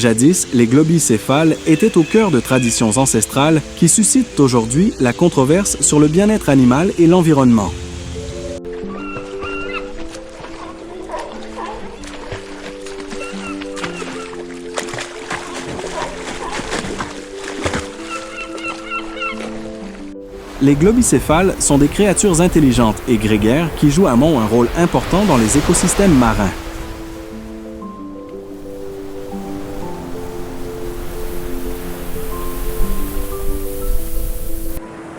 Jadis, les globicéphales étaient au cœur de traditions ancestrales qui suscitent aujourd'hui la controverse sur le bien-être animal et l'environnement. Les globicéphales sont des créatures intelligentes et grégaires qui jouent à un rôle important dans les écosystèmes marins.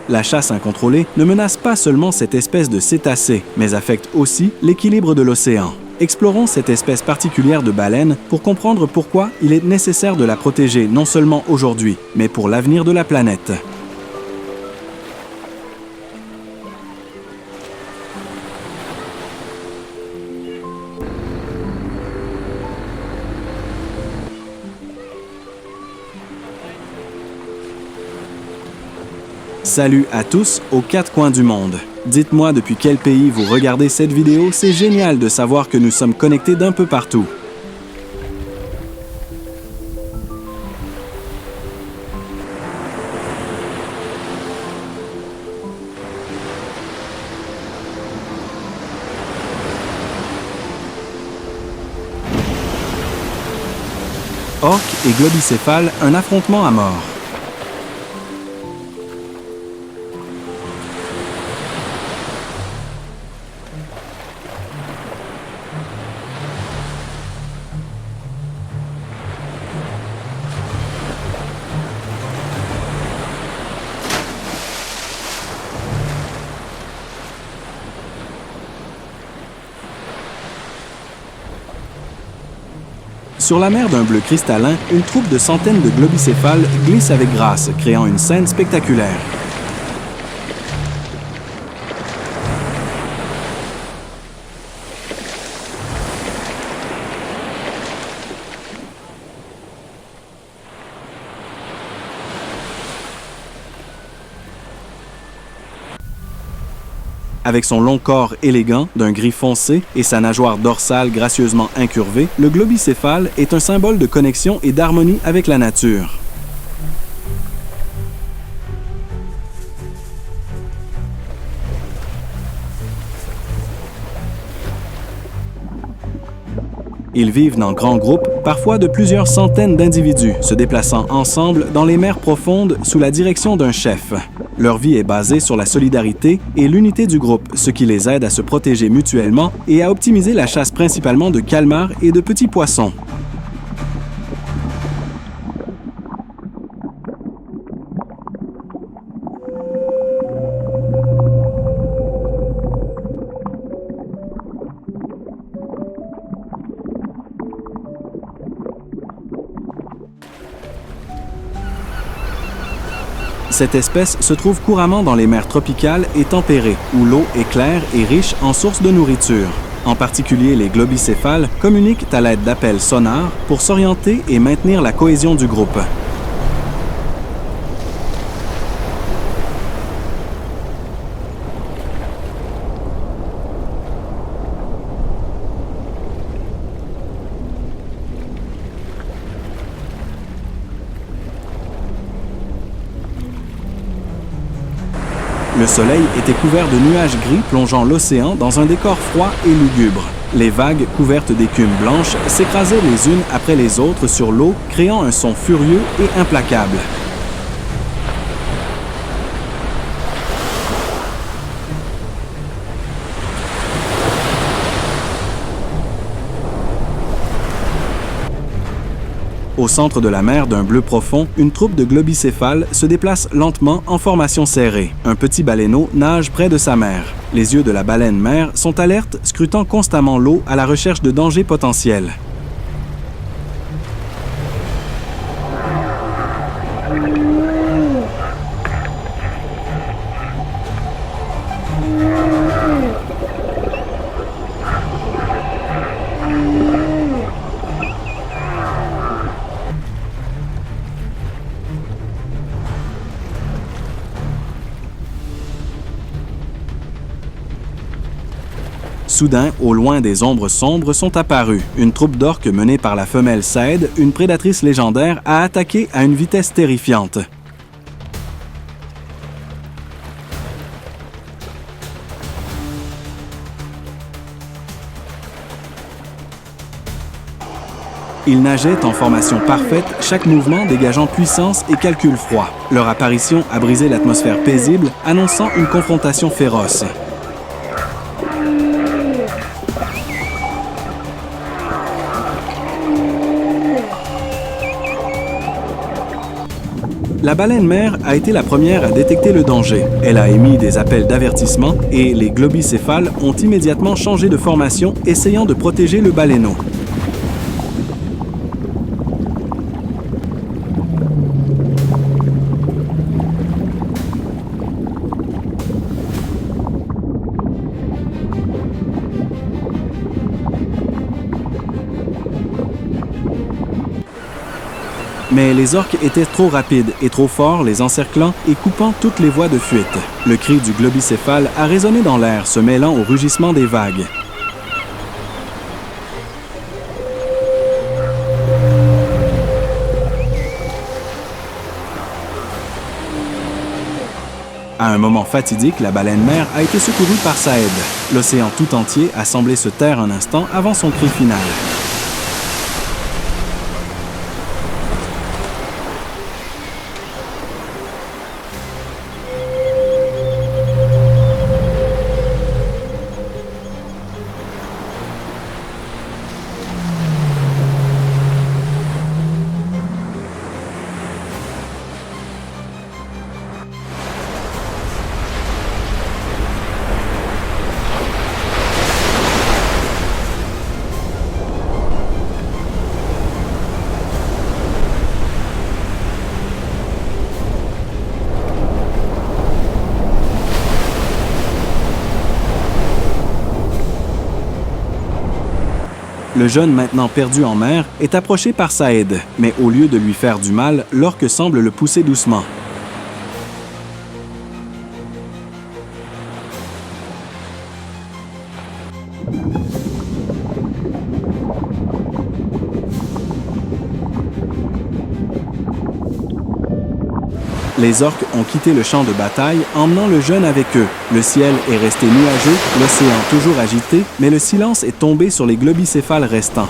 La chasse incontrôlée ne menace pas seulement cette espèce de cétacé, mais affecte aussi l'équilibre de l'océan. Explorons cette espèce particulière de baleine pour comprendre pourquoi il est nécessaire de la protéger non seulement aujourd'hui, mais pour l'avenir de la planète. Salut à tous aux quatre coins du monde. Dites-moi depuis quel pays vous regardez cette vidéo, c'est génial de savoir que nous sommes connectés d'un peu partout. Orques et globicéphales, un affrontement à mort. Sur la mer d'un bleu cristallin, une troupe de centaines de globicéphales glisse avec grâce, créant une scène spectaculaire. Avec son long corps élégant, d'un gris foncé et sa nageoire dorsale gracieusement incurvée, le globicéphale est un symbole de connexion et d'harmonie avec la nature. Ils vivent dans grands groupes, parfois de plusieurs centaines d'individus, se déplaçant ensemble dans les mers profondes sous la direction d'un chef. Leur vie est basée sur la solidarité et l'unité du groupe, ce qui les aide à se protéger mutuellement et à optimiser la chasse principalement de calmars et de petits poissons. Cette espèce se trouve couramment dans les mers tropicales et tempérées, où l'eau est claire et riche en sources de nourriture. En particulier, les globicéphales communiquent à l'aide d'appels sonores pour s'orienter et maintenir la cohésion du groupe. Le soleil était couvert de nuages gris plongeant l'océan dans un décor froid et lugubre. Les vagues couvertes d'écume blanche s'écrasaient les unes après les autres sur l'eau, créant un son furieux et implacable. Au centre de la mer d'un bleu profond, une troupe de globicéphales se déplace lentement en formation serrée. Un petit baleineau nage près de sa mère. Les yeux de la baleine-mère sont alertes, scrutant constamment l'eau à la recherche de dangers potentiels. Soudain, au loin, des ombres sombres sont apparues. Une troupe d'orques menée par la femelle Saed, une prédatrice légendaire, a attaqué à une vitesse terrifiante. Ils nageaient en formation parfaite, chaque mouvement dégageant puissance et calcul froid. Leur apparition a brisé l'atmosphère paisible, annonçant une confrontation féroce. La baleine-mère a été la première à détecter le danger. Elle a émis des appels d'avertissement et les globicéphales ont immédiatement changé de formation, essayant de protéger le baleineau. Mais les orques étaient trop rapides et trop forts, les encerclant et coupant toutes les voies de fuite. Le cri du globicéphale a résonné dans l'air, se mêlant au rugissement des vagues. À un moment fatidique, la baleine-mère a été secourue par Saed. L'océan tout entier a semblé se taire un instant avant son cri final. Le jeune, maintenant perdu en mer, est approché par Saed, mais au lieu de lui faire du mal, l'orque semble le pousser doucement. Les orques ont quitté le champ de bataille, emmenant le jeune avec eux. Le ciel est resté nuageux, l'océan toujours agité, mais le silence est tombé sur les globicéphales restants.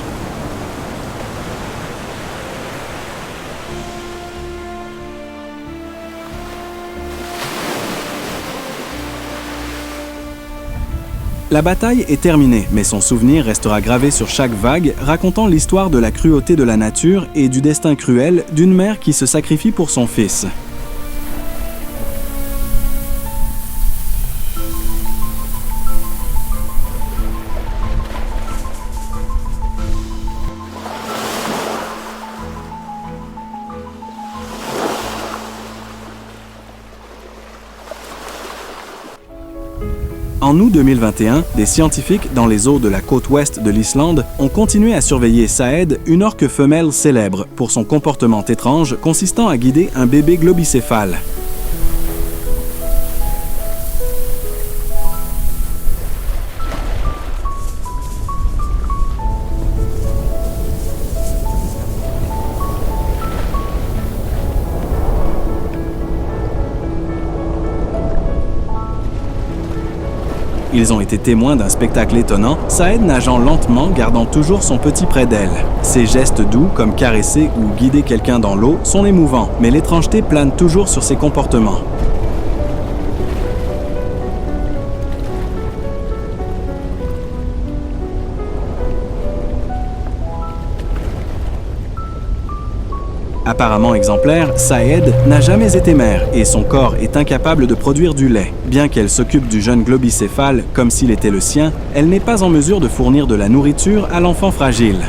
La bataille est terminée, mais son souvenir restera gravé sur chaque vague, racontant l'histoire de la cruauté de la nature et du destin cruel d'une mère qui se sacrifie pour son fils. En août 2021, des scientifiques dans les eaux de la côte ouest de l'Islande ont continué à surveiller Saed, une orque femelle célèbre pour son comportement étrange consistant à guider un bébé globicéphale. Ils ont été témoins d'un spectacle étonnant, Saed nageant lentement, gardant toujours son petit près d'elle. Ses gestes doux, comme caresser ou guider quelqu'un dans l'eau, sont émouvants, mais l'étrangeté plane toujours sur ses comportements. Apparemment exemplaire, Saed n'a jamais été mère et son corps est incapable de produire du lait. Bien qu'elle s'occupe du jeune globicéphale comme s'il était le sien, elle n'est pas en mesure de fournir de la nourriture à l'enfant fragile.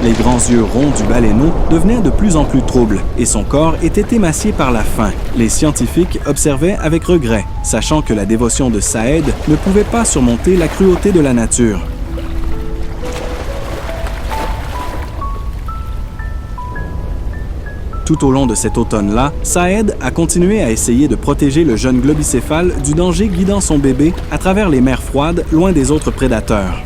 Les grands yeux ronds du baleineau devenaient de plus en plus troubles et son corps était émacié par la faim. Les scientifiques observaient avec regret, sachant que la dévotion de Saed ne pouvait pas surmonter la cruauté de la nature. Tout au long de cet automne-là, Saed a continué à essayer de protéger le jeune globicéphale du danger guidant son bébé à travers les mers froides, loin des autres prédateurs.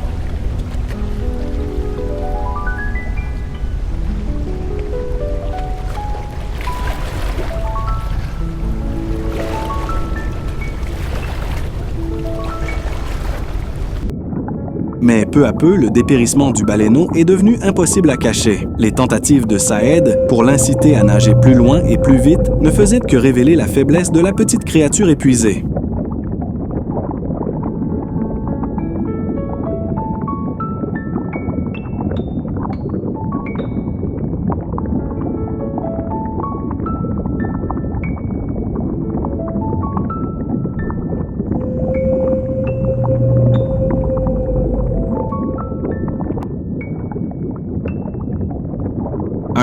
Mais peu à peu, le dépérissement du baleineau est devenu impossible à cacher. Les tentatives de Saed pour l'inciter à nager plus loin et plus vite ne faisaient que révéler la faiblesse de la petite créature épuisée.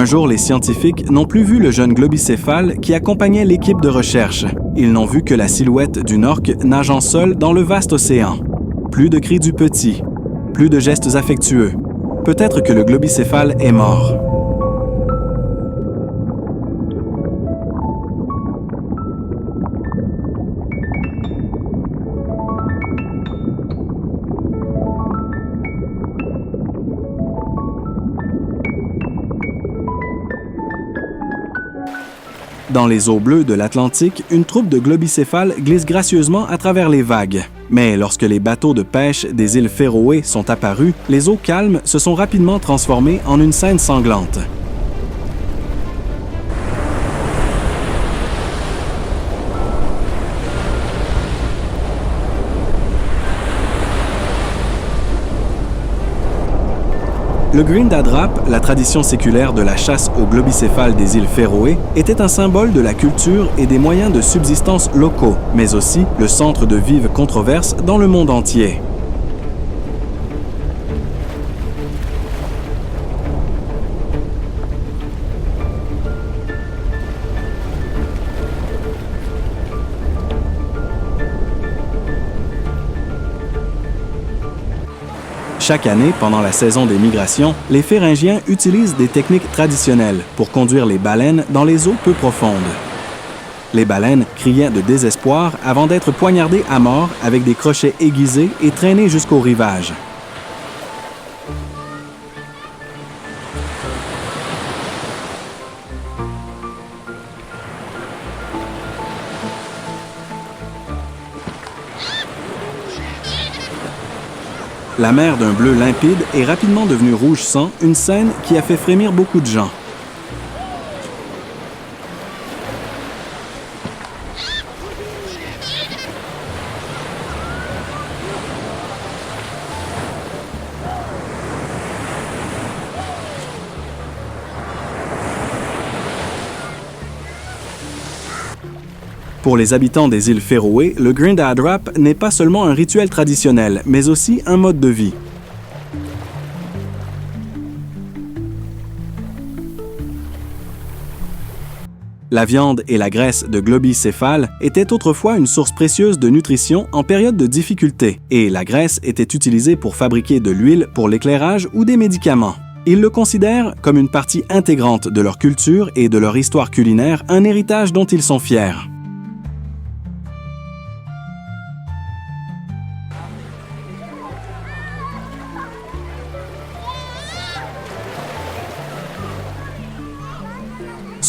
Un jour, les scientifiques n'ont plus vu le jeune globicéphale qui accompagnait l'équipe de recherche. Ils n'ont vu que la silhouette d'une orque nageant seule dans le vaste océan. Plus de cris du petit, plus de gestes affectueux. Peut-être que le globicéphale est mort. Dans les eaux bleues de l'Atlantique, une troupe de globicéphales glisse gracieusement à travers les vagues. Mais lorsque les bateaux de pêche des îles Féroé sont apparus, les eaux calmes se sont rapidement transformées en une scène sanglante. Le Grindadrap, la tradition séculaire de la chasse aux globicéphales des îles Féroé, était un symbole de la culture et des moyens de subsistance locaux, mais aussi le centre de vives controverses dans le monde entier. Chaque année, pendant la saison des migrations, les Féringiens utilisent des techniques traditionnelles pour conduire les baleines dans les eaux peu profondes. Les baleines criaient de désespoir avant d'être poignardées à mort avec des crochets aiguisés et traînées jusqu'au rivage. La mer d'un bleu limpide est rapidement devenue rouge sang, une scène qui a fait frémir beaucoup de gens. Pour les habitants des îles Féroé, le Grindadrap n'est pas seulement un rituel traditionnel, mais aussi un mode de vie. La viande et la graisse de globicéphales étaient autrefois une source précieuse de nutrition en période de difficulté, et la graisse était utilisée pour fabriquer de l'huile pour l'éclairage ou des médicaments. Ils le considèrent comme une partie intégrante de leur culture et de leur histoire culinaire, un héritage dont ils sont fiers.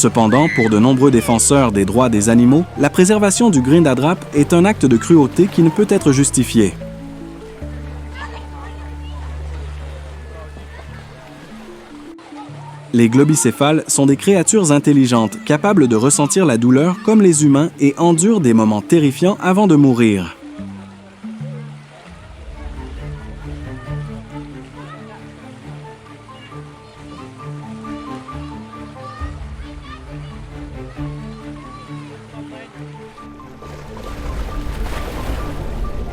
Cependant, pour de nombreux défenseurs des droits des animaux, la préservation du Grindadrap est un acte de cruauté qui ne peut être justifié. Les globicéphales sont des créatures intelligentes, capables de ressentir la douleur comme les humains et endurent des moments terrifiants avant de mourir.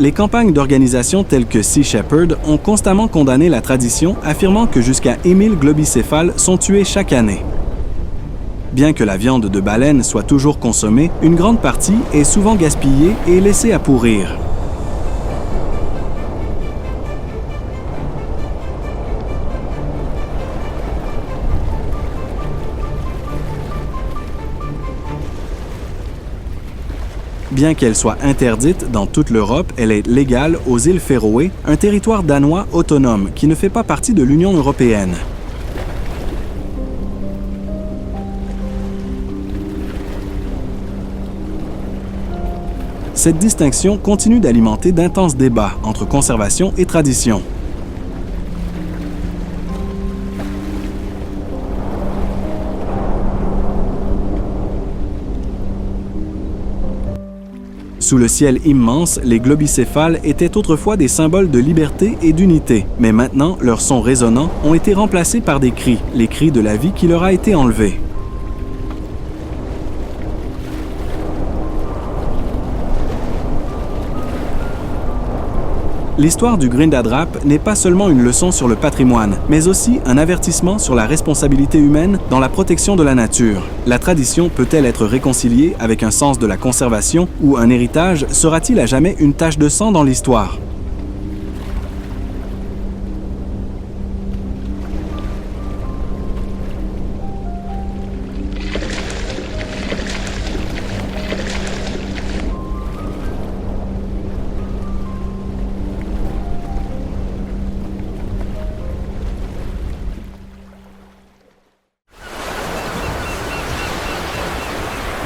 Les campagnes d'organisations telles que Sea Shepherd ont constamment condamné la tradition, affirmant que jusqu'à 1000 globicéphales sont tués chaque année. Bien que la viande de baleine soit toujours consommée, une grande partie est souvent gaspillée et laissée à pourrir. Bien qu'elle soit interdite dans toute l'Europe, elle est légale aux îles Féroé, un territoire danois autonome qui ne fait pas partie de l'Union européenne. Cette distinction continue d'alimenter d'intenses débats entre conservation et tradition. Sous le ciel immense, les globicéphales étaient autrefois des symboles de liberté et d'unité, mais maintenant, leurs sons résonnants ont été remplacés par des cris, les cris de la vie qui leur a été enlevée. L'histoire du Grindadrap n'est pas seulement une leçon sur le patrimoine, mais aussi un avertissement sur la responsabilité humaine dans la protection de la nature. La tradition peut-elle être réconciliée avec un sens de la conservation ou un héritage sera-t-il à jamais une tache de sang dans l'histoire?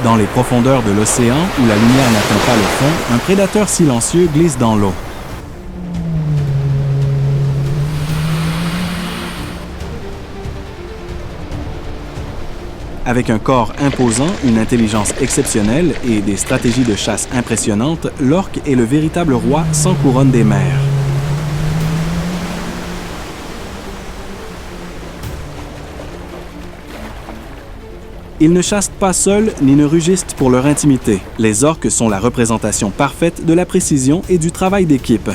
Dans les profondeurs de l'océan, où la lumière n'atteint pas le fond, un prédateur silencieux glisse dans l'eau. Avec un corps imposant, une intelligence exceptionnelle et des stratégies de chasse impressionnantes, l'orque est le véritable roi sans couronne des mers. Ils ne chassent pas seuls ni ne rugissent pour leur intimité. Les orques sont la représentation parfaite de la précision et du travail d'équipe.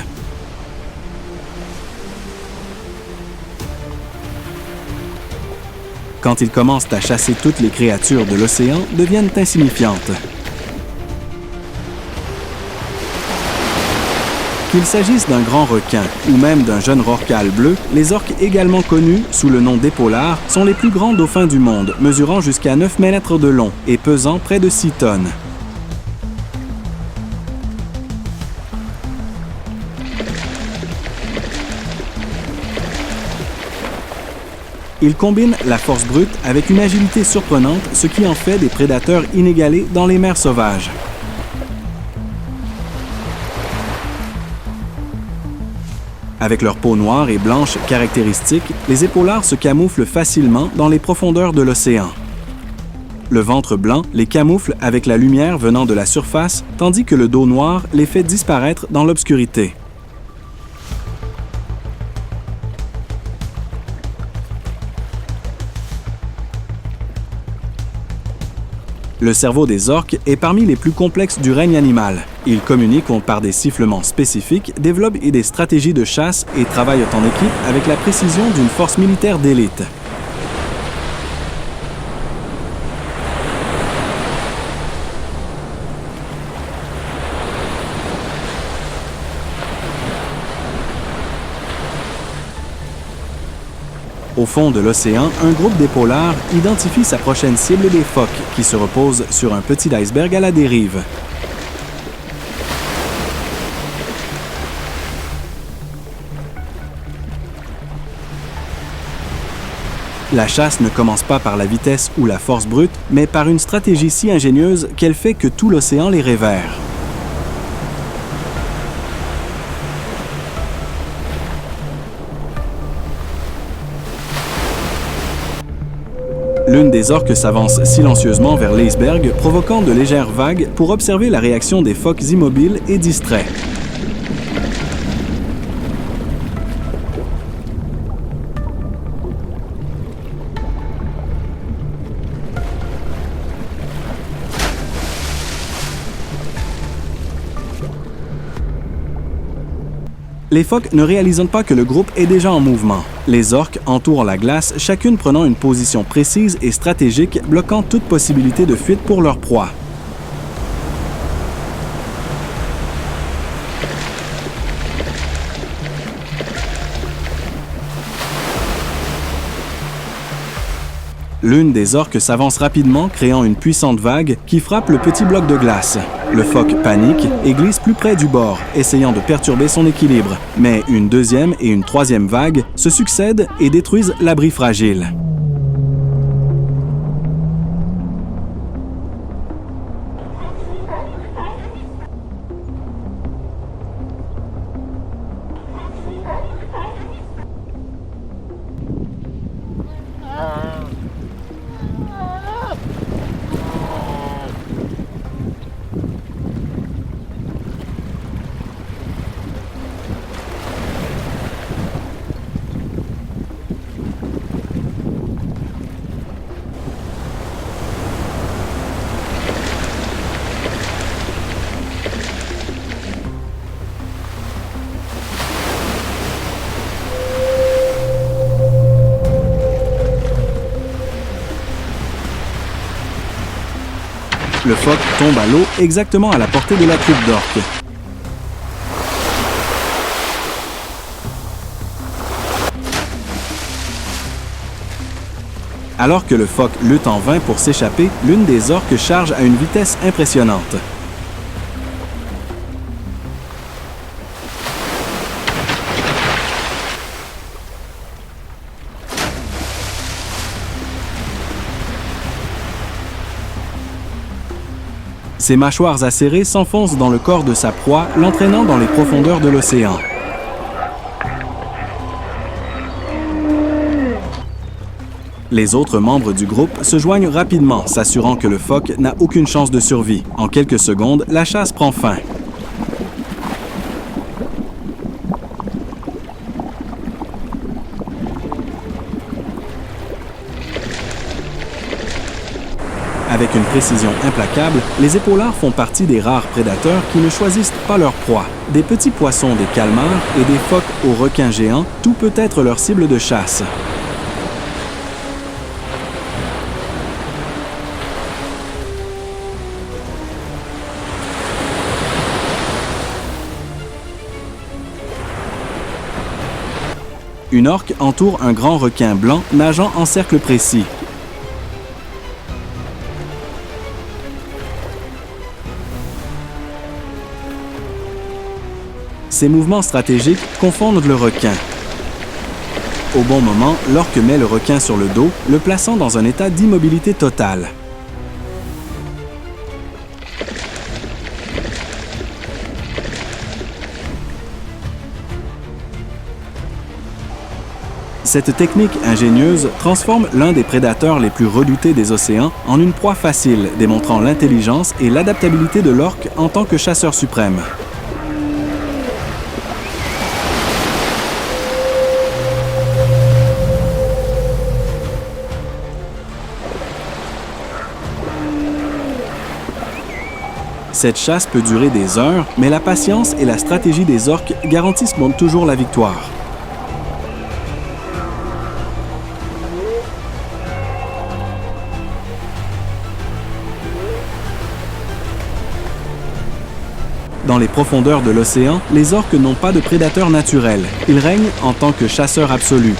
Quand ils commencent à chasser, toutes les créatures de l'océan deviennent insignifiantes. Qu'il s'agisse d'un grand requin ou même d'un jeune rorqual bleu, les orques également connus sous le nom d'épaulards sont les plus grands dauphins du monde, mesurant jusqu'à 9 mètres de long et pesant près de 6 tonnes. Ils combinent la force brute avec une agilité surprenante, ce qui en fait des prédateurs inégalés dans les mers sauvages. Avec leur peau noire et blanche caractéristique, les épaulards se camouflent facilement dans les profondeurs de l'océan. Le ventre blanc les camoufle avec la lumière venant de la surface, tandis que le dos noir les fait disparaître dans l'obscurité. Le cerveau des orques est parmi les plus complexes du règne animal. Ils communiquent par des sifflements spécifiques, développent des stratégies de chasse et travaillent en équipe avec la précision d'une force militaire d'élite. Au fond de l'océan, un groupe d'épaulards identifie sa prochaine cible des phoques, qui se reposent sur un petit iceberg à la dérive. La chasse ne commence pas par la vitesse ou la force brute, mais par une stratégie si ingénieuse qu'elle fait que tout l'océan les révère. L'une des orques s'avance silencieusement vers l'iceberg, provoquant de légères vagues pour observer la réaction des phoques immobiles et distraits. Les phoques ne réalisent pas que le groupe est déjà en mouvement. Les orques entourent la glace, chacune prenant une position précise et stratégique, bloquant toute possibilité de fuite pour leur proie. L'une des orques s'avance rapidement, créant une puissante vague qui frappe le petit bloc de glace. Le phoque panique et glisse plus près du bord, essayant de perturber son équilibre. Mais une deuxième et une troisième vague se succèdent et détruisent l'abri fragile. Le phoque tombe à l'eau exactement à la portée de la troupe d'orques. Alors que le phoque lutte en vain pour s'échapper, l'une des orques charge à une vitesse impressionnante. Ses mâchoires acérées s'enfoncent dans le corps de sa proie, l'entraînant dans les profondeurs de l'océan. Les autres membres du groupe se joignent rapidement, s'assurant que le phoque n'a aucune chance de survie. En quelques secondes, la chasse prend fin. Avec une précision implacable, les épaulards font partie des rares prédateurs qui ne choisissent pas leur proie. Des petits poissons, des calmars et des phoques aux requins géants, tout peut être leur cible de chasse. Une orque entoure un grand requin blanc nageant en cercle précis. Ces mouvements stratégiques confondent le requin. Au bon moment, l'orque met le requin sur le dos, le plaçant dans un état d'immobilité totale. Cette technique ingénieuse transforme l'un des prédateurs les plus redoutés des océans en une proie facile, démontrant l'intelligence et l'adaptabilité de l'orque en tant que chasseur suprême. Cette chasse peut durer des heures, mais la patience et la stratégie des orques garantissent toujours la victoire. Dans les profondeurs de l'océan, les orques n'ont pas de prédateurs naturels. Ils règnent en tant que chasseurs absolus.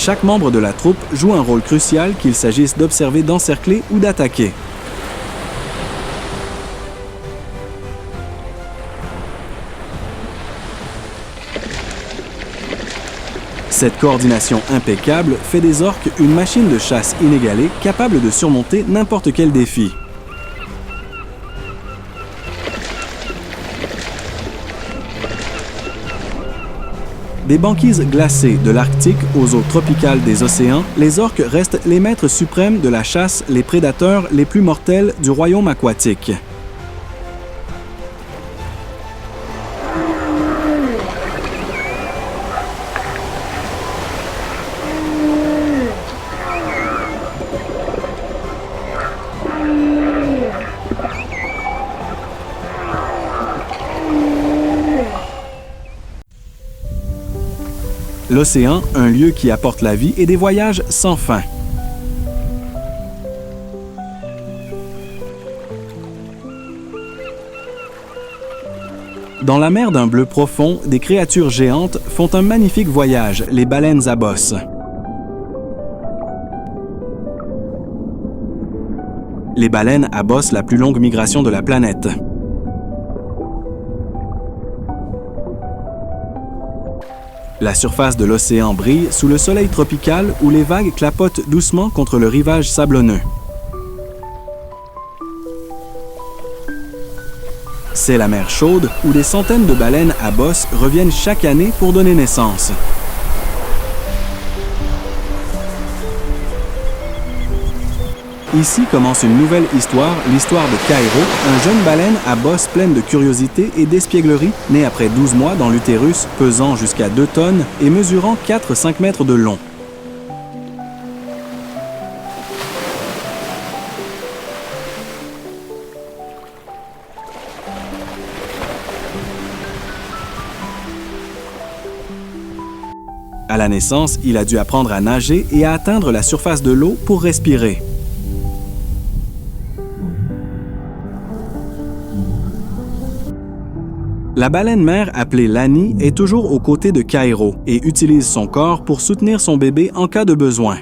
Chaque membre de la troupe joue un rôle crucial qu'il s'agisse d'observer, d'encercler ou d'attaquer. Cette coordination impeccable fait des orques une machine de chasse inégalée capable de surmonter n'importe quel défi. Des banquises glacées de l'Arctique aux eaux tropicales des océans, les orques restent les maîtres suprêmes de la chasse, les prédateurs les plus mortels du royaume aquatique. L'océan, un lieu qui apporte la vie et des voyages sans fin. Dans la mer d'un bleu profond, des créatures géantes font un magnifique voyage, les baleines à bosse. Les baleines à bosse la plus longue migration de la planète. La surface de l'océan brille sous le soleil tropical où les vagues clapotent doucement contre le rivage sablonneux. C'est la mer chaude où des centaines de baleines à bosse reviennent chaque année pour donner naissance. Ici commence une nouvelle histoire, l'histoire de Cairo, un jeune baleine à bosse pleine de curiosité et d'espièglerie, né après 12 mois dans l'utérus, pesant jusqu'à 2 tonnes et mesurant 4-5 mètres de long. À la naissance, il a dû apprendre à nager et à atteindre la surface de l'eau pour respirer. La baleine mère appelée Lani est toujours aux côtés de Cairo et utilise son corps pour soutenir son bébé en cas de besoin.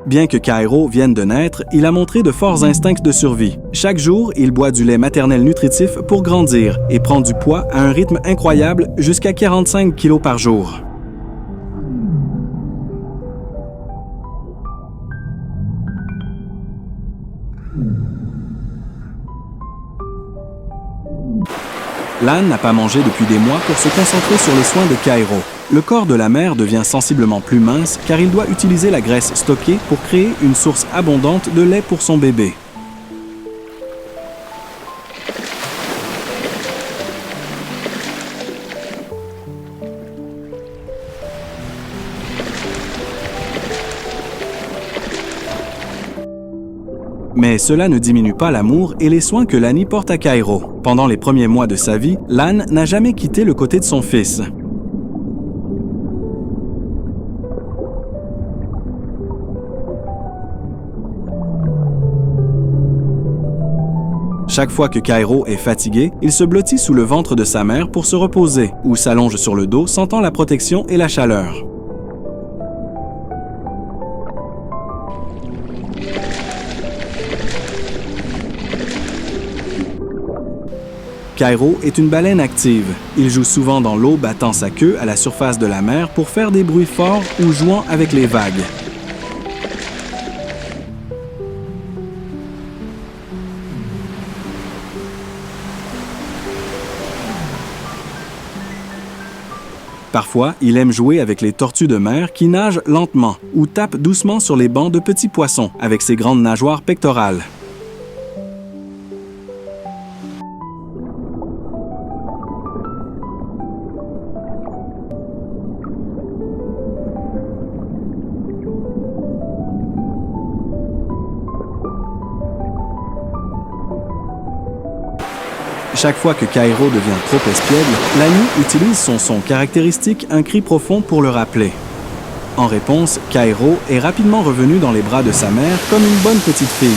Bien que Cairo vienne de naître, il a montré de forts instincts de survie. Chaque jour, il boit du lait maternel nutritif pour grandir et prend du poids à un rythme incroyable jusqu'à 45 kg par jour. L'âne n'a pas mangé depuis des mois pour se concentrer sur les soins de Cairo. Le corps de la mère devient sensiblement plus mince car il doit utiliser la graisse stockée pour créer une source abondante de lait pour son bébé. Mais cela ne diminue pas l'amour et les soins que Lani porte à Cairo. Pendant les premiers mois de sa vie, l'âne n'a jamais quitté le côté de son fils. Chaque fois que Cairo est fatigué, il se blottit sous le ventre de sa mère pour se reposer ou s'allonge sur le dos sentant la protection et la chaleur. Cairo est une baleine active. Il joue souvent dans l'eau battant sa queue à la surface de la mer pour faire des bruits forts ou jouant avec les vagues. Parfois, il aime jouer avec les tortues de mer qui nagent lentement ou tapent doucement sur les bancs de petits poissons avec ses grandes nageoires pectorales. Chaque fois que Cairo devient trop espiègle, Lani utilise son son caractéristique, un cri profond, pour le rappeler. En réponse, Cairo est rapidement revenu dans les bras de sa mère comme une bonne petite fille.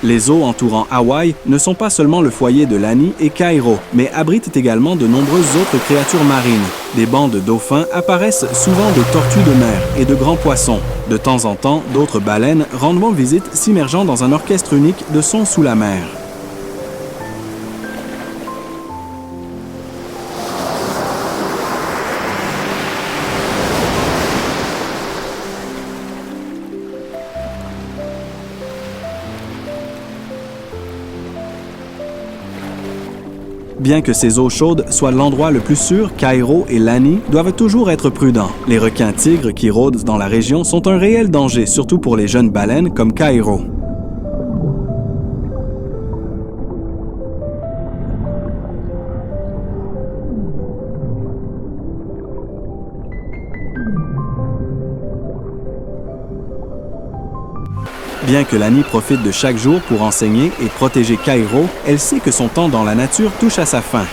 Les eaux entourant Hawaï ne sont pas seulement le foyer de Lani et Cairo, mais abritent également de nombreuses autres créatures marines. Des bancs de dauphins apparaissent souvent de tortues de mer et de grands poissons. De temps en temps, d'autres baleines rendent visite s'immergeant dans un orchestre unique de sons sous la mer. Bien que ces eaux chaudes soient l'endroit le plus sûr, Cairo et Lani doivent toujours être prudents. Les requins-tigres qui rôdent dans la région sont un réel danger, surtout pour les jeunes baleines comme Cairo. Bien que Lani profite de chaque jour pour enseigner et protéger Cairo, elle sait que son temps dans la nature touche à sa fin.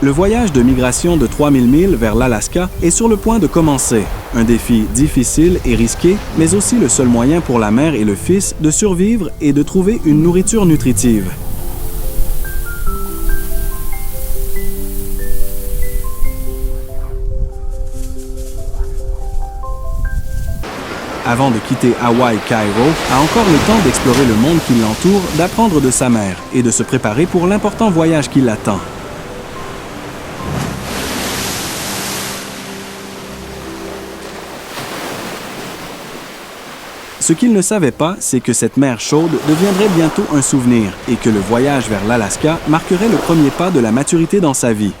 Le voyage de migration de 3000 milles vers l'Alaska est sur le point de commencer. Un défi difficile et risqué, mais aussi le seul moyen pour la mère et le fils de survivre et de trouver une nourriture nutritive. Avant de quitter Hawaï, Kairo a encore le temps d'explorer le monde qui l'entoure, d'apprendre de sa mère et de se préparer pour l'important voyage qui l'attend. Ce qu'il ne savait pas, c'est que cette mer chaude deviendrait bientôt un souvenir et que le voyage vers l'Alaska marquerait le premier pas de la maturité dans sa vie.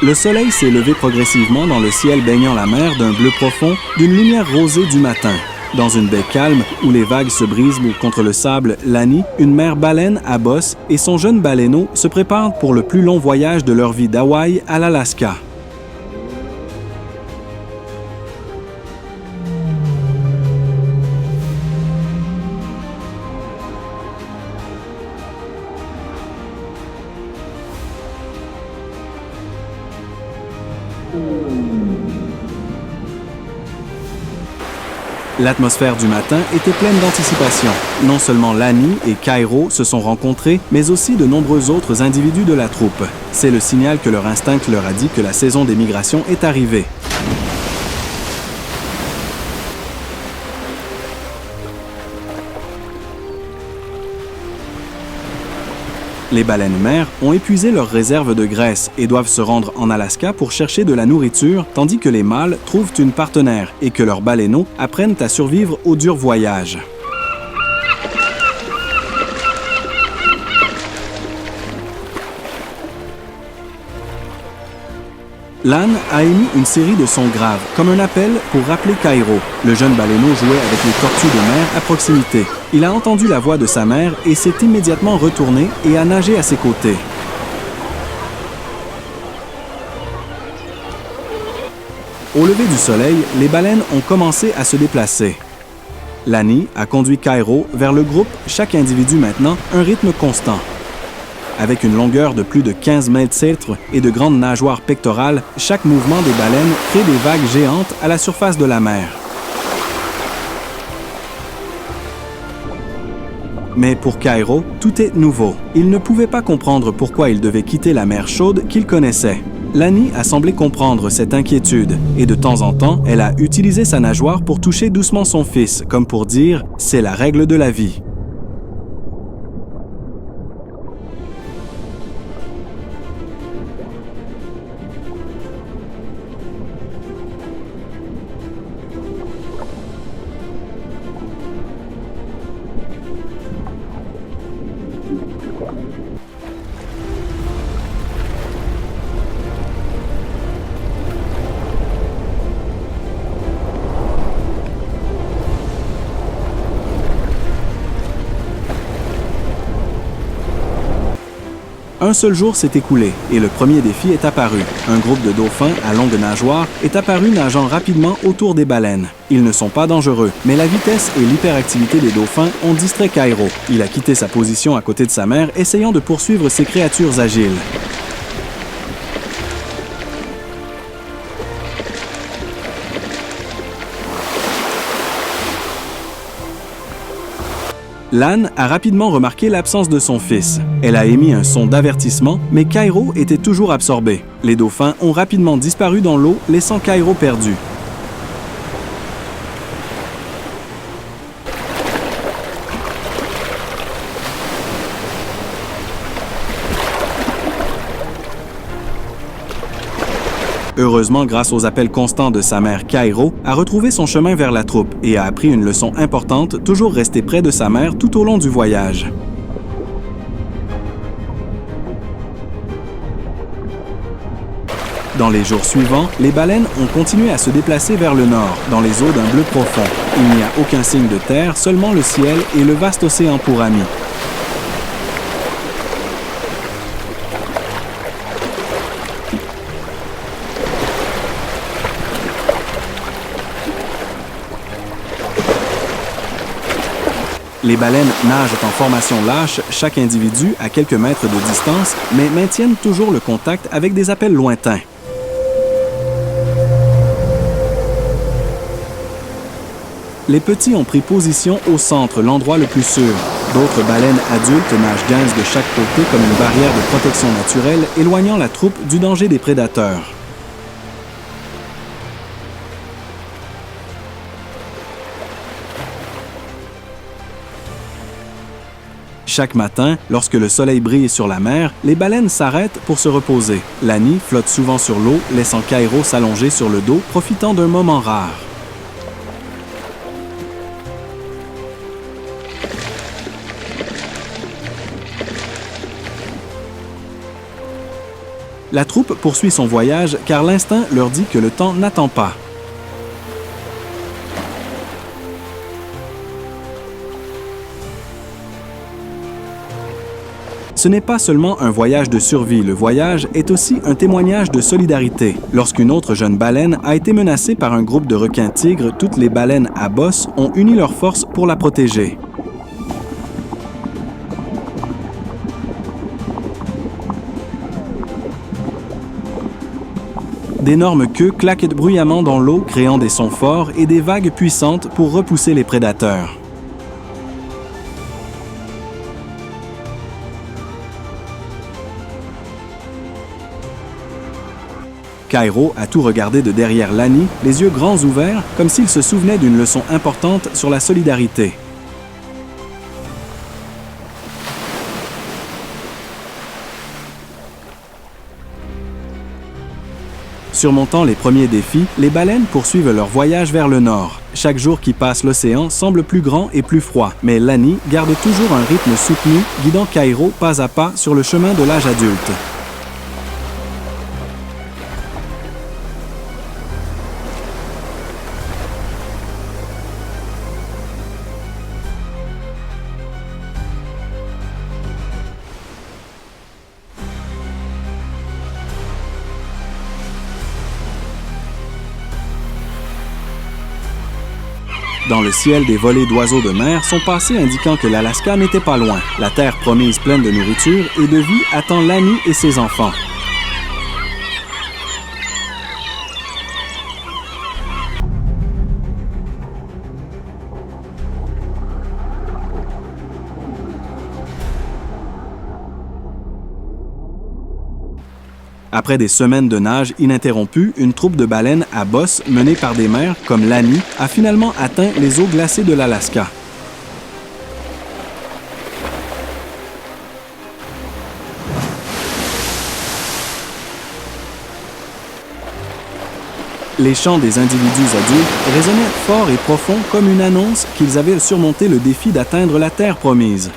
Le soleil s'est levé progressivement dans le ciel baignant la mer d'un bleu profond, d'une lumière rosée du matin. Dans une baie calme où les vagues se brisent contre le sable, Lani, une mère baleine à bosse, et son jeune baleineau se préparent pour le plus long voyage de leur vie d'Hawaï à l'Alaska. L'atmosphère du matin était pleine d'anticipation. Non seulement Lani et Kairo se sont rencontrés, mais aussi de nombreux autres individus de la troupe. C'est le signal que leur instinct leur a dit que la saison des migrations est arrivée. Les baleines-mères ont épuisé leurs réserves de graisse et doivent se rendre en Alaska pour chercher de la nourriture, tandis que les mâles trouvent une partenaire et que leurs baleineaux apprennent à survivre au dur voyage. Lan a émis une série de sons graves, comme un appel pour rappeler Kairo. Le jeune baleineau jouait avec les tortues de mer à proximité. Il a entendu la voix de sa mère et s'est immédiatement retourné et a nagé à ses côtés. Au lever du soleil, les baleines ont commencé à se déplacer. Lani a conduit Kairo vers le groupe, chaque individu maintenant, un rythme constant. Avec une longueur de plus de 15 mètres et de grandes nageoires pectorales, chaque mouvement des baleines crée des vagues géantes à la surface de la mer. Mais pour Kairo, tout est nouveau. Il ne pouvait pas comprendre pourquoi il devait quitter la mer chaude qu'il connaissait. Lani a semblé comprendre cette inquiétude et de temps en temps, elle a utilisé sa nageoire pour toucher doucement son fils, comme pour dire « c'est la règle de la vie ». Un seul jour s'est écoulé et le premier défi est apparu. Un groupe de dauphins à longue nageoire est apparu nageant rapidement autour des baleines. Ils ne sont pas dangereux, mais la vitesse et l'hyperactivité des dauphins ont distrait Kairo. Il a quitté sa position à côté de sa mère, essayant de poursuivre ces créatures agiles. Lan a rapidement remarqué l'absence de son fils. Elle a émis un son d'avertissement, mais Kairo était toujours absorbé. Les dauphins ont rapidement disparu dans l'eau, laissant Kairo perdu. Heureusement, grâce aux appels constants de sa mère, Kairo a retrouvé son chemin vers la troupe et a appris une leçon importante, toujours rester près de sa mère tout au long du voyage. Dans les jours suivants, les baleines ont continué à se déplacer vers le nord, dans les eaux d'un bleu profond. Il n'y a aucun signe de terre, seulement le ciel et le vaste océan pour amis. Les baleines nagent en formation lâche, chaque individu à quelques mètres de distance, mais maintiennent toujours le contact avec des appels lointains. Les petits ont pris position au centre, l'endroit le plus sûr. D'autres baleines adultes nagent 15 de chaque côté comme une barrière de protection naturelle, éloignant la troupe du danger des prédateurs. Chaque matin, lorsque le soleil brille sur la mer, les baleines s'arrêtent pour se reposer. Lani flotte souvent sur l'eau, laissant Kairo s'allonger sur le dos, profitant d'un moment rare. La troupe poursuit son voyage car l'instinct leur dit que le temps n'attend pas. Ce n'est pas seulement un voyage de survie, le voyage est aussi un témoignage de solidarité. Lorsqu'une autre jeune baleine a été menacée par un groupe de requins-tigres, toutes les baleines à bosse ont uni leurs forces pour la protéger. D'énormes queues claquent bruyamment dans l'eau, créant des sons forts et des vagues puissantes pour repousser les prédateurs. Kairo a tout regardé de derrière Lani, les yeux grands ouverts, comme s'il se souvenait d'une leçon importante sur la solidarité. Surmontant les premiers défis, les baleines poursuivent leur voyage vers le nord. Chaque jour qui passe, l'océan semble plus grand et plus froid, mais Lani garde toujours un rythme soutenu, guidant Kairo pas à pas sur le chemin de l'âge adulte. Dans le ciel, des volées d'oiseaux de mer sont passées indiquant que l'Alaska n'était pas loin. La terre promise pleine de nourriture et de vie attend Lani et ses enfants. Après des semaines de nage ininterrompue, une troupe de baleines à bosse menée par des mères comme Lani a finalement atteint les eaux glacées de l'Alaska. Les chants des individus adultes résonnaient fort et profond comme une annonce qu'ils avaient surmonté le défi d'atteindre la terre promise.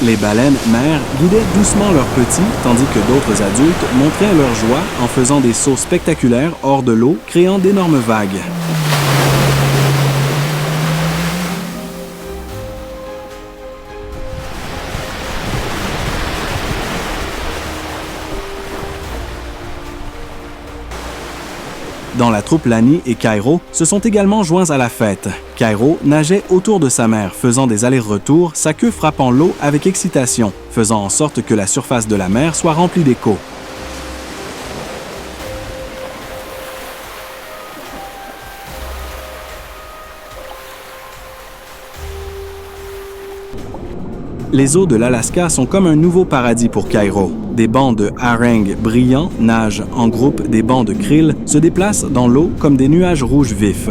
Les baleines mères guidaient doucement leurs petits, tandis que d'autres adultes montraient leur joie en faisant des sauts spectaculaires hors de l'eau, créant d'énormes vagues. Dans la troupe, Lani et Kairo se sont également joints à la fête. Kairo nageait autour de sa mère, faisant des allers-retours, sa queue frappant l'eau avec excitation, faisant en sorte que la surface de la mer soit remplie d'échos. Les eaux de l'Alaska sont comme un nouveau paradis pour Kairo. Des bancs de harengs brillants nagent en groupe, des bancs de krill se déplacent dans l'eau comme des nuages rouges vifs.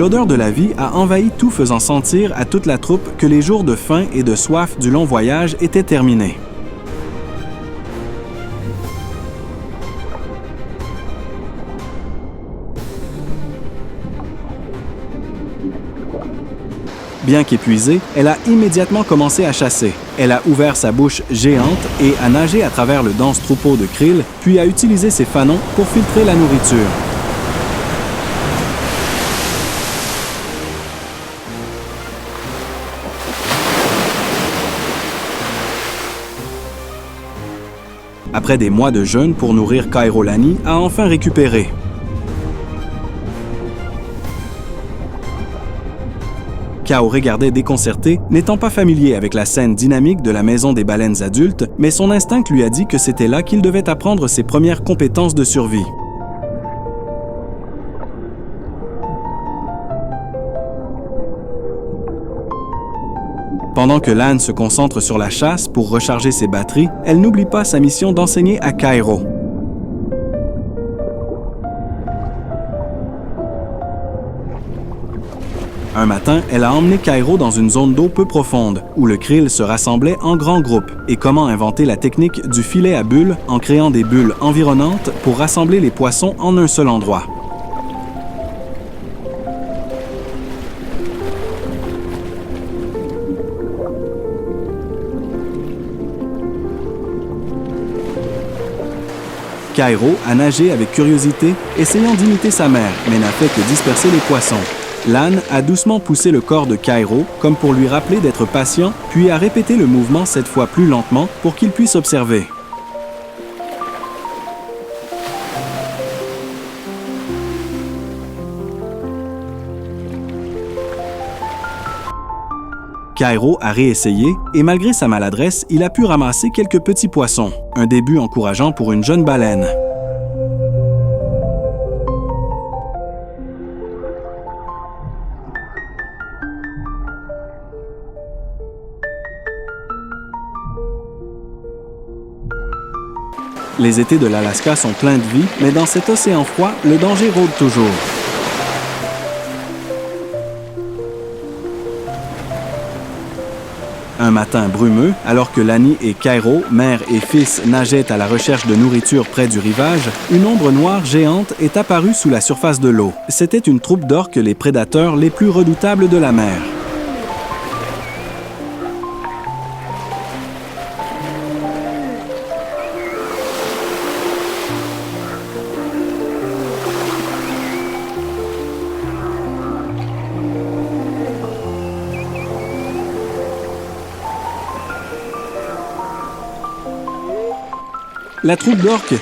l'odeur de la vie a envahi tout, faisant sentir à toute la troupe que les jours de faim et de soif du long voyage étaient terminés. Bien qu'épuisée, elle a immédiatement commencé à chasser. Elle a ouvert sa bouche géante et a nagé à travers le dense troupeau de krill, puis a utilisé ses fanons pour filtrer la nourriture. Après des mois de jeûne pour nourrir Cairo, Lani a enfin récupéré. Kao regardait déconcerté, n'étant pas familier avec la scène dynamique de la maison des baleines adultes, mais son instinct lui a dit que c'était là qu'il devait apprendre ses premières compétences de survie. Pendant que Lan se concentre sur la chasse pour recharger ses batteries, elle n'oublie pas sa mission d'enseigner à Cairo. Un matin, elle a emmené Cairo dans une zone d'eau peu profonde, où le krill se rassemblait en grands groupes, et comment inventer la technique du filet à bulles en créant des bulles environnantes pour rassembler les poissons en un seul endroit. Cairo a nagé avec curiosité, essayant d'imiter sa mère, mais n'a fait que disperser les poissons. Lan a doucement poussé le corps de Cairo, comme pour lui rappeler d'être patient, puis a répété le mouvement cette fois plus lentement pour qu'il puisse observer. Cairo a réessayé et malgré sa maladresse, il a pu ramasser quelques petits poissons, un début encourageant pour une jeune baleine. Les étés de l'Alaska sont pleins de vie, mais dans cet océan froid, le danger rôde toujours. Un matin brumeux, alors que Lani et Cairo, mère et fils, nageaient à la recherche de nourriture près du rivage, une ombre noire géante est apparue sous la surface de l'eau. C'était une troupe d'orques, les prédateurs les plus redoutables de la mer. La troupe d'orques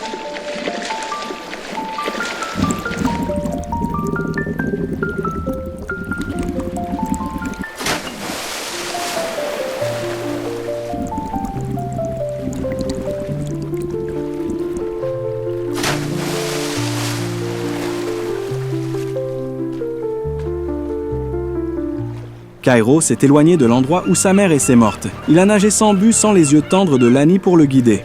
Cairo s'est éloigné de l'endroit où sa mère est morte. Il a nagé sans but, sans les yeux tendres de Lani pour le guider.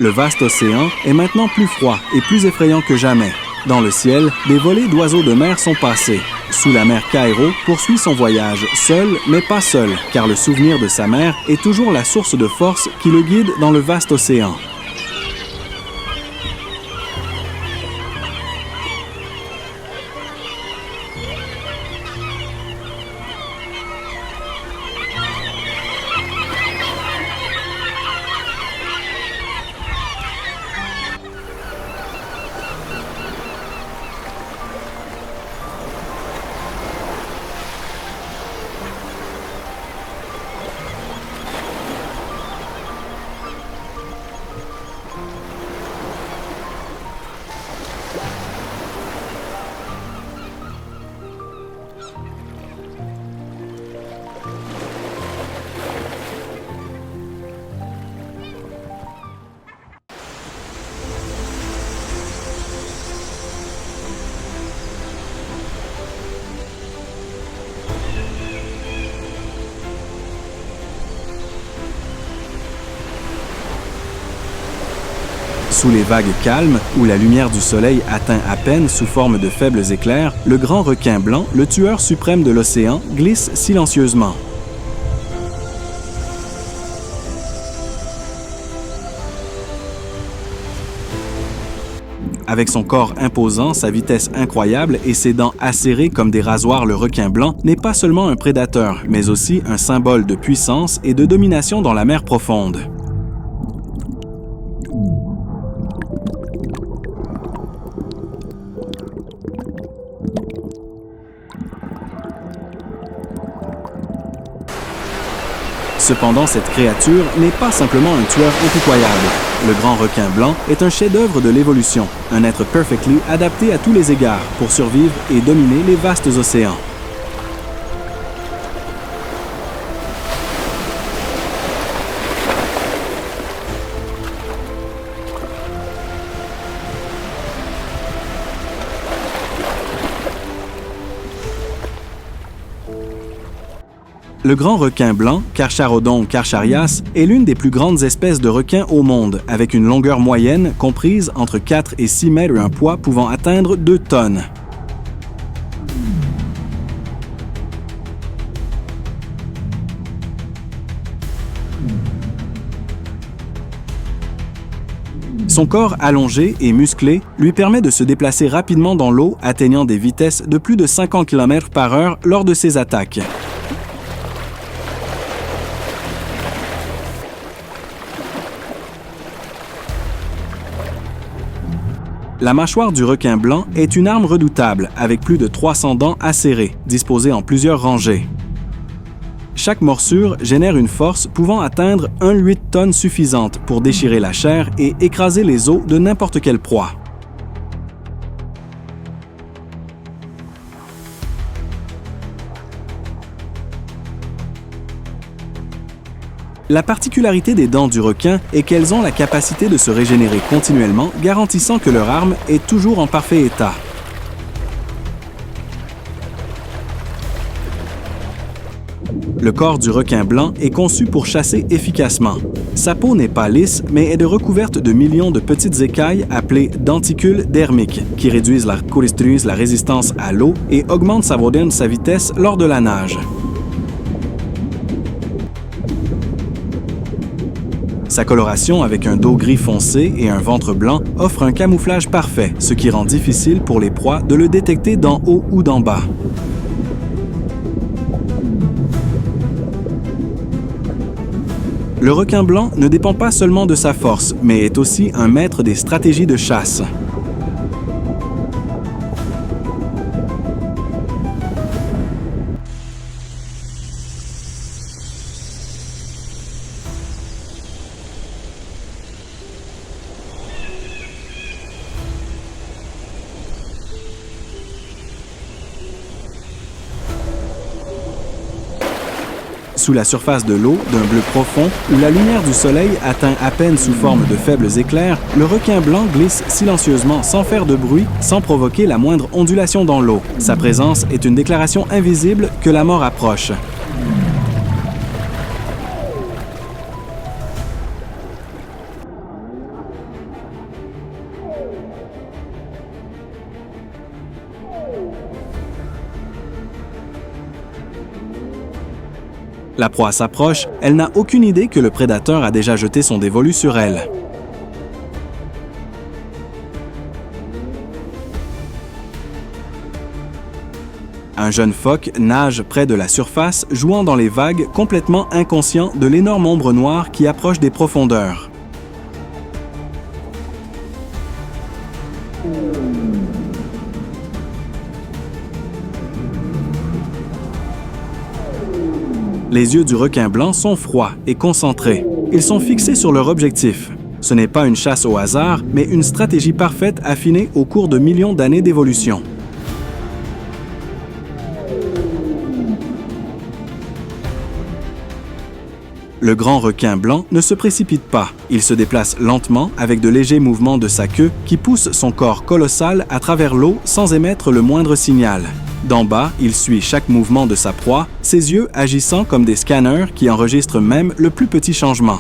Le vaste océan est maintenant plus froid et plus effrayant que jamais. Dans le ciel, des volées d'oiseaux de mer sont passées. Sous la mer, Cairo poursuit son voyage, seul mais pas seul, car le souvenir de sa mère est toujours la source de force qui le guide dans le vaste océan. Sous les vagues calmes, où la lumière du soleil atteint à peine sous forme de faibles éclairs, le grand requin blanc, le tueur suprême de l'océan, glisse silencieusement. Avec son corps imposant, sa vitesse incroyable et ses dents acérées comme des rasoirs, le requin blanc n'est pas seulement un prédateur, mais aussi un symbole de puissance et de domination dans la mer profonde. Cependant, cette créature n'est pas simplement un tueur impitoyable. Le grand requin blanc est un chef-d'œuvre de l'évolution, un être perfectly adapté à tous les égards pour survivre et dominer les vastes océans. Le grand requin blanc, Carcharodon carcharias, est l'une des plus grandes espèces de requins au monde, avec une longueur moyenne comprise entre 4 et 6 mètres et un poids pouvant atteindre 2 tonnes. Son corps allongé et musclé lui permet de se déplacer rapidement dans l'eau, atteignant des vitesses de plus de 50 km/h lors de ses attaques. La mâchoire du requin blanc est une arme redoutable, avec plus de 300 dents acérées, disposées en plusieurs rangées. Chaque morsure génère une force pouvant atteindre 1,8 tonnes suffisante pour déchirer la chair et écraser les os de n'importe quelle proie. La particularité des dents du requin est qu'elles ont la capacité de se régénérer continuellement, garantissant que leur arme est toujours en parfait état. Le corps du requin blanc est conçu pour chasser efficacement. Sa peau n'est pas lisse, mais est recouverte de millions de petites écailles appelées denticules dermiques, qui réduisent la résistance à l'eau et augmentent sa vitesse lors de la nage. Sa coloration avec un dos gris foncé et un ventre blanc offre un camouflage parfait, ce qui rend difficile pour les proies de le détecter d'en haut ou d'en bas. Le requin blanc ne dépend pas seulement de sa force, mais est aussi un maître des stratégies de chasse. Sous la surface de l'eau, d'un bleu profond, où la lumière du soleil atteint à peine sous forme de faibles éclairs, le requin blanc glisse silencieusement sans faire de bruit, sans provoquer la moindre ondulation dans l'eau. Sa présence est une déclaration invisible que la mort approche. La proie s'approche, elle n'a aucune idée que le prédateur a déjà jeté son dévolu sur elle. Un jeune phoque nage près de la surface, jouant dans les vagues, complètement inconscient de l'énorme ombre noire qui approche des profondeurs. Les yeux du requin blanc sont froids et concentrés. Ils sont fixés sur leur objectif. Ce n'est pas une chasse au hasard, mais une stratégie parfaite affinée au cours de millions d'années d'évolution. Le grand requin blanc ne se précipite pas. Il se déplace lentement avec de légers mouvements de sa queue qui poussent son corps colossal à travers l'eau sans émettre le moindre signal. D'en bas, il suit chaque mouvement de sa proie, ses yeux agissant comme des scanners qui enregistrent même le plus petit changement.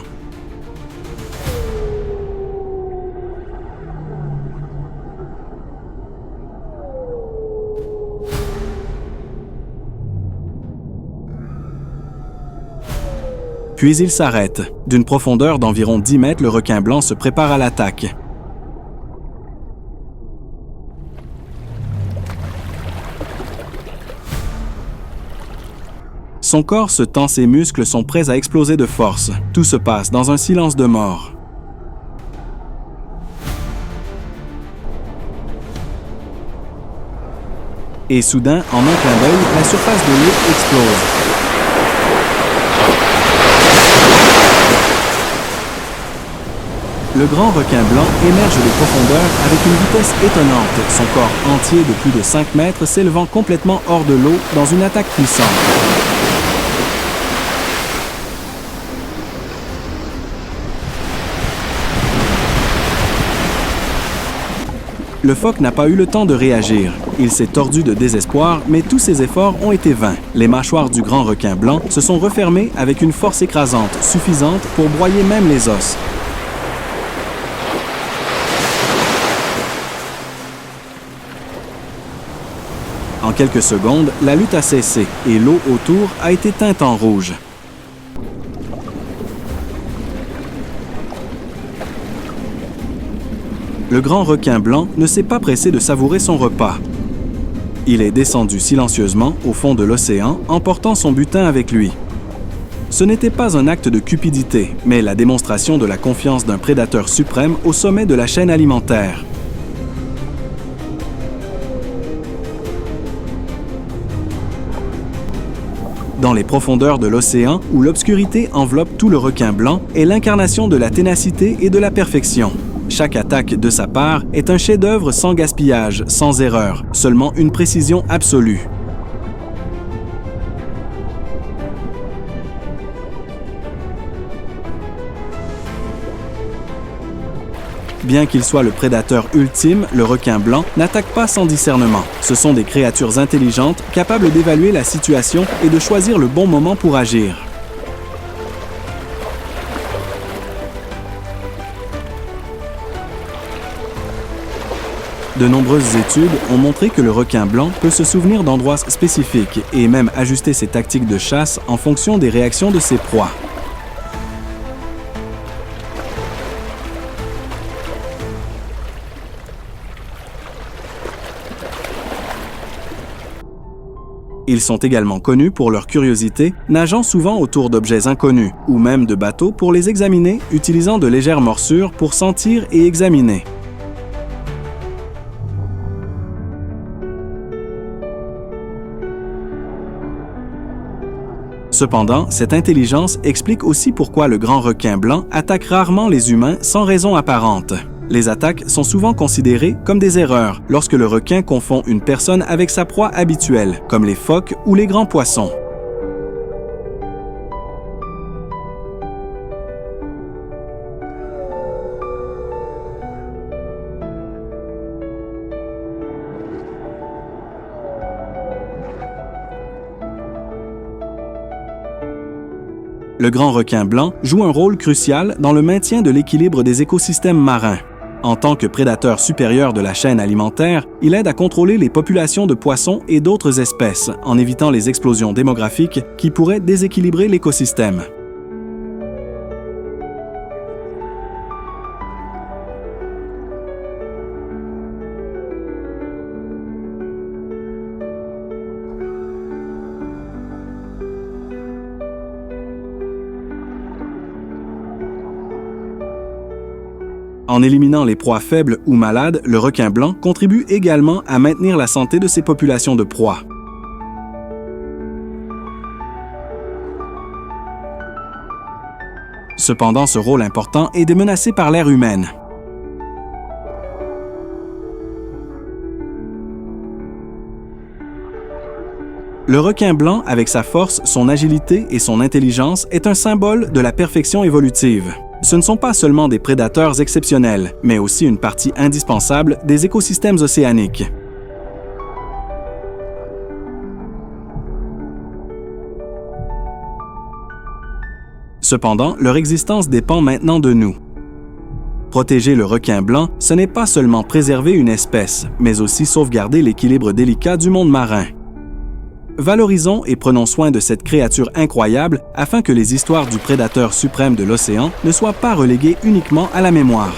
Puis il s'arrête. D'une profondeur d'environ 10 mètres, le requin blanc se prépare à l'attaque. Son corps se tend, ses muscles sont prêts à exploser de force. Tout se passe dans un silence de mort. Et soudain, en un clin d'œil, la surface de l'eau explose. Le grand requin blanc émerge des profondeurs avec une vitesse étonnante, son corps entier de plus de 5 mètres s'élevant complètement hors de l'eau dans une attaque puissante. Le phoque n'a pas eu le temps de réagir. Il s'est tordu de désespoir, mais tous ses efforts ont été vains. Les mâchoires du grand requin blanc se sont refermées avec une force écrasante, suffisante pour broyer même les os. En quelques secondes, la lutte a cessé et l'eau autour a été teinte en rouge. Le grand requin blanc ne s'est pas pressé de savourer son repas. Il est descendu silencieusement au fond de l'océan, emportant son butin avec lui. Ce n'était pas un acte de cupidité, mais la démonstration de la confiance d'un prédateur suprême au sommet de la chaîne alimentaire. Dans les profondeurs de l'océan, où l'obscurité enveloppe tout le requin blanc, est l'incarnation de la ténacité et de la perfection. Chaque attaque de sa part est un chef-d'œuvre sans gaspillage, sans erreur, seulement une précision absolue. Bien qu'il soit le prédateur ultime, le requin blanc n'attaque pas sans discernement. Ce sont des créatures intelligentes, capables d'évaluer la situation et de choisir le bon moment pour agir. De nombreuses études ont montré que le requin blanc peut se souvenir d'endroits spécifiques et même ajuster ses tactiques de chasse en fonction des réactions de ses proies. Ils sont également connus pour leur curiosité, nageant souvent autour d'objets inconnus ou même de bateaux pour les examiner, utilisant de légères morsures pour sentir et examiner. Cependant, cette intelligence explique aussi pourquoi le grand requin blanc attaque rarement les humains sans raison apparente. Les attaques sont souvent considérées comme des erreurs lorsque le requin confond une personne avec sa proie habituelle, comme les phoques ou les grands poissons. Le grand requin blanc joue un rôle crucial dans le maintien de l'équilibre des écosystèmes marins. En tant que prédateur supérieur de la chaîne alimentaire, il aide à contrôler les populations de poissons et d'autres espèces, en évitant les explosions démographiques qui pourraient déséquilibrer l'écosystème. En éliminant les proies faibles ou malades, le requin blanc contribue également à maintenir la santé de ses populations de proies. Cependant, ce rôle important est menacé par l'ère humaine. Le requin blanc, avec sa force, son agilité et son intelligence, est un symbole de la perfection évolutive. Ce ne sont pas seulement des prédateurs exceptionnels, mais aussi une partie indispensable des écosystèmes océaniques. Cependant, leur existence dépend maintenant de nous. Protéger le requin blanc, ce n'est pas seulement préserver une espèce, mais aussi sauvegarder l'équilibre délicat du monde marin. Valorisons et prenons soin de cette créature incroyable afin que les histoires du prédateur suprême de l'océan ne soient pas reléguées uniquement à la mémoire.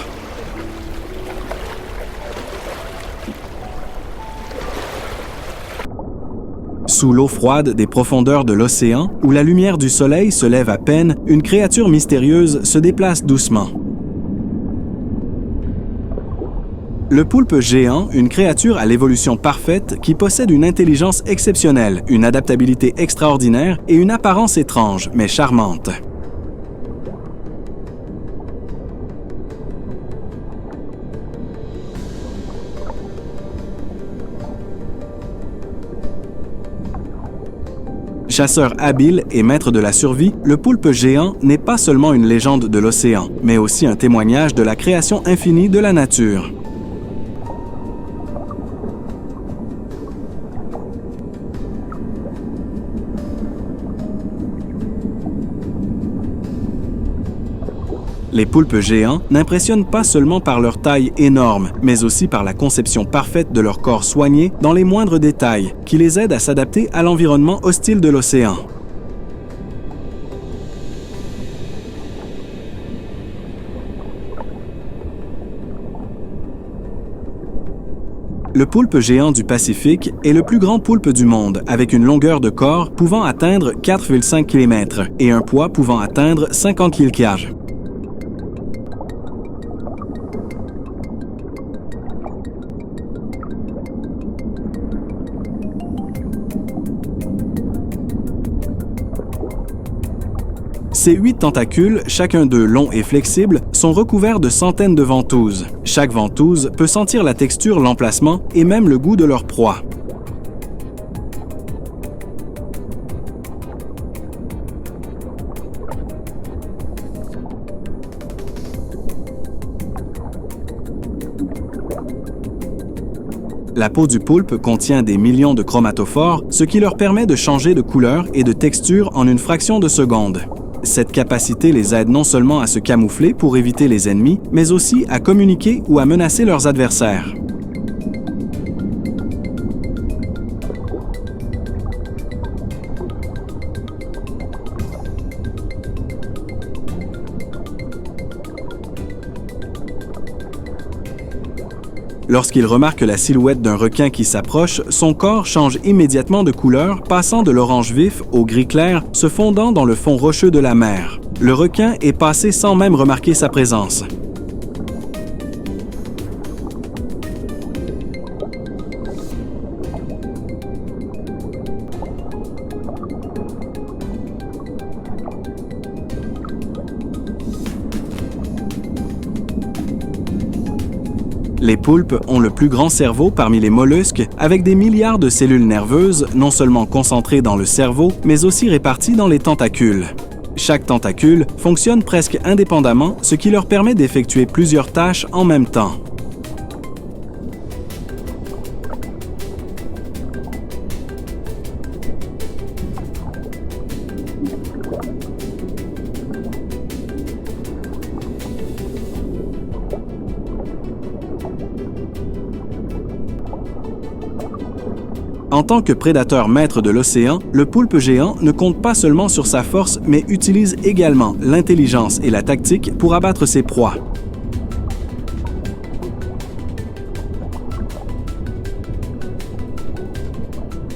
Sous l'eau froide des profondeurs de l'océan, où la lumière du soleil se lève à peine, une créature mystérieuse se déplace doucement. Le poulpe géant, une créature à l'évolution parfaite qui possède une intelligence exceptionnelle, une adaptabilité extraordinaire et une apparence étrange, mais charmante. Chasseur habile et maître de la survie, le poulpe géant n'est pas seulement une légende de l'océan, mais aussi un témoignage de la création infinie de la nature. Les poulpes géants n'impressionnent pas seulement par leur taille énorme, mais aussi par la conception parfaite de leur corps soigné dans les moindres détails, qui les aident à s'adapter à l'environnement hostile de l'océan. Le poulpe géant du Pacifique est le plus grand poulpe du monde, avec une longueur de corps pouvant atteindre 4,5 km et un poids pouvant atteindre 50 kg. Ces 8 tentacules, chacun d'eux long et flexible, sont recouverts de centaines de ventouses. Chaque ventouse peut sentir la texture, l'emplacement et même le goût de leur proie. La peau du poulpe contient des millions de chromatophores, ce qui leur permet de changer de couleur et de texture en une fraction de seconde. Cette capacité les aide non seulement à se camoufler pour éviter les ennemis, mais aussi à communiquer ou à menacer leurs adversaires. Lorsqu'il remarque la silhouette d'un requin qui s'approche, son corps change immédiatement de couleur, passant de l'orange vif au gris clair, se fondant dans le fond rocheux de la mer. Le requin est passé sans même remarquer sa présence. Les poulpes ont le plus grand cerveau parmi les mollusques, avec des milliards de cellules nerveuses, non seulement concentrées dans le cerveau, mais aussi réparties dans les tentacules. Chaque tentacule fonctionne presque indépendamment, ce qui leur permet d'effectuer plusieurs tâches en même temps. En tant que prédateur maître de l'océan, le poulpe géant ne compte pas seulement sur sa force, mais utilise également l'intelligence et la tactique pour abattre ses proies.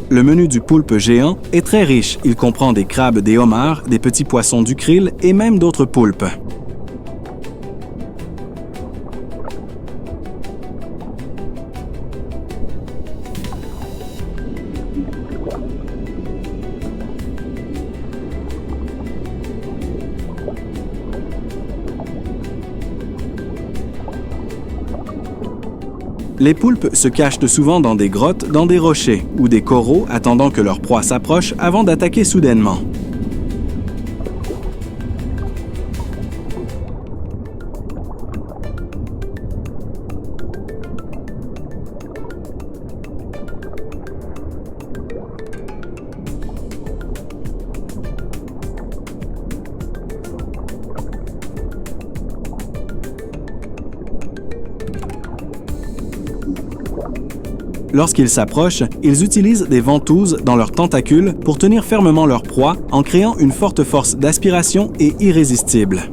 Le menu du poulpe géant est très riche. Il comprend des crabes, des homards, des petits poissons du krill et même d'autres poulpes. Les poulpes se cachent souvent dans des grottes, dans des rochers ou des coraux attendant que leur proie s'approche avant d'attaquer soudainement. Lorsqu'ils s'approchent, ils utilisent des ventouses dans leurs tentacules pour tenir fermement leur proie en créant une forte force d'aspiration et irrésistible.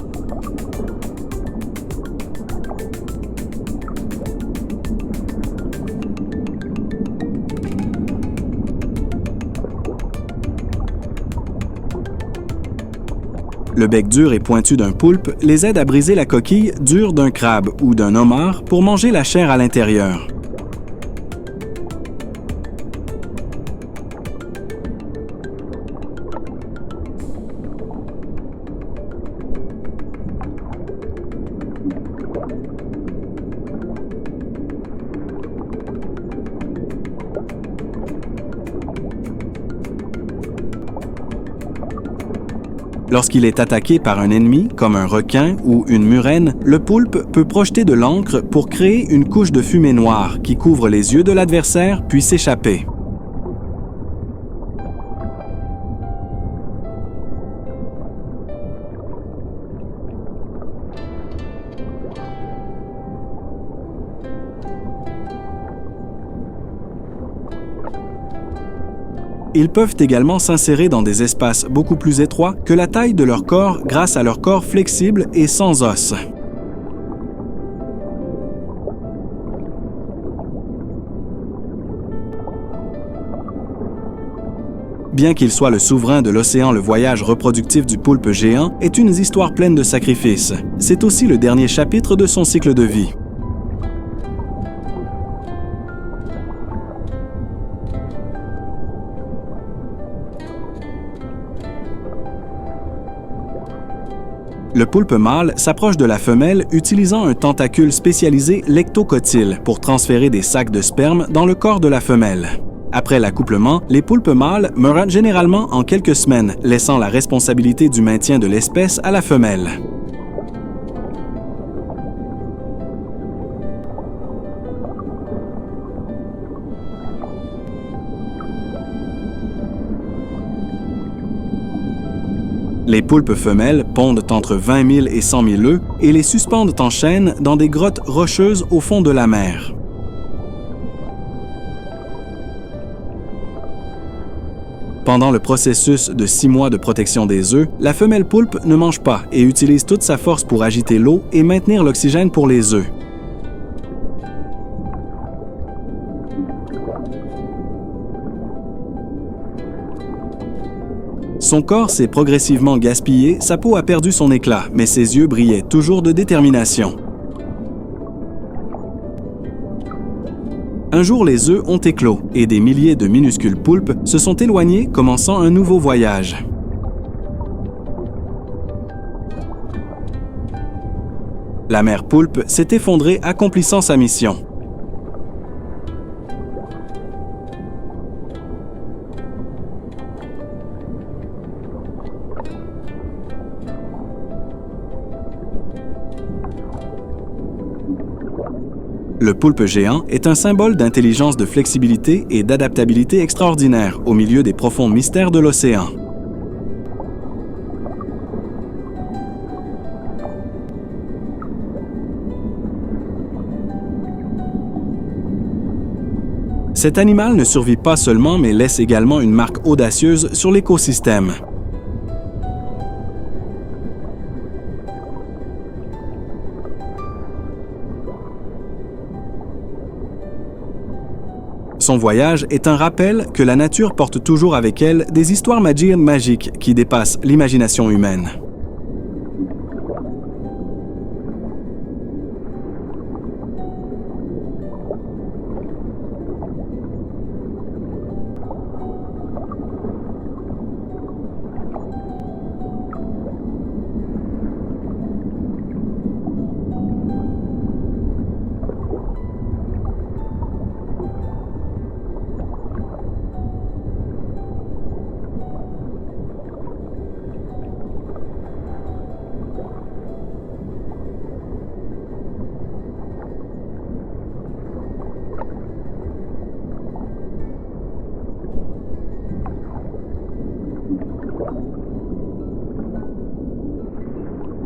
Le bec dur et pointu d'un poulpe les aide à briser la coquille dure d'un crabe ou d'un homard pour manger la chair à l'intérieur. Lorsqu'il est attaqué par un ennemi, comme un requin ou une murène, le poulpe peut projeter de l'encre pour créer une couche de fumée noire qui couvre les yeux de l'adversaire puis s'échapper. Ils peuvent également s'insérer dans des espaces beaucoup plus étroits que la taille de leur corps grâce à leur corps flexible et sans os. Bien qu'il soit le souverain de l'océan, le voyage reproductif du poulpe géant est une histoire pleine de sacrifices. C'est aussi le dernier chapitre de son cycle de vie. Le poulpe mâle s'approche de la femelle utilisant un tentacule spécialisé lectocotyle pour transférer des sacs de sperme dans le corps de la femelle. Après l'accouplement, les poulpes mâles meurent généralement en quelques semaines, laissant la responsabilité du maintien de l'espèce à la femelle. Les poulpes femelles pondent entre 20 000 et 100 000 œufs et les suspendent en chaîne dans des grottes rocheuses au fond de la mer. Pendant le processus de 6 mois de protection des œufs, la femelle poulpe ne mange pas et utilise toute sa force pour agiter l'eau et maintenir l'oxygène pour les œufs. Son corps s'est progressivement gaspillé, sa peau a perdu son éclat, mais ses yeux brillaient toujours de détermination. Un jour, les œufs ont éclos et des milliers de minuscules poulpes se sont éloignés, commençant un nouveau voyage. La mère poulpe s'est effondrée, accomplissant sa mission. Le poulpe géant est un symbole d'intelligence, de flexibilité et d'adaptabilité extraordinaire au milieu des profonds mystères de l'océan. Cet animal ne survit pas seulement, mais laisse également une marque audacieuse sur l'écosystème. Son voyage est un rappel que la nature porte toujours avec elle des histoires magiques qui dépassent l'imagination humaine.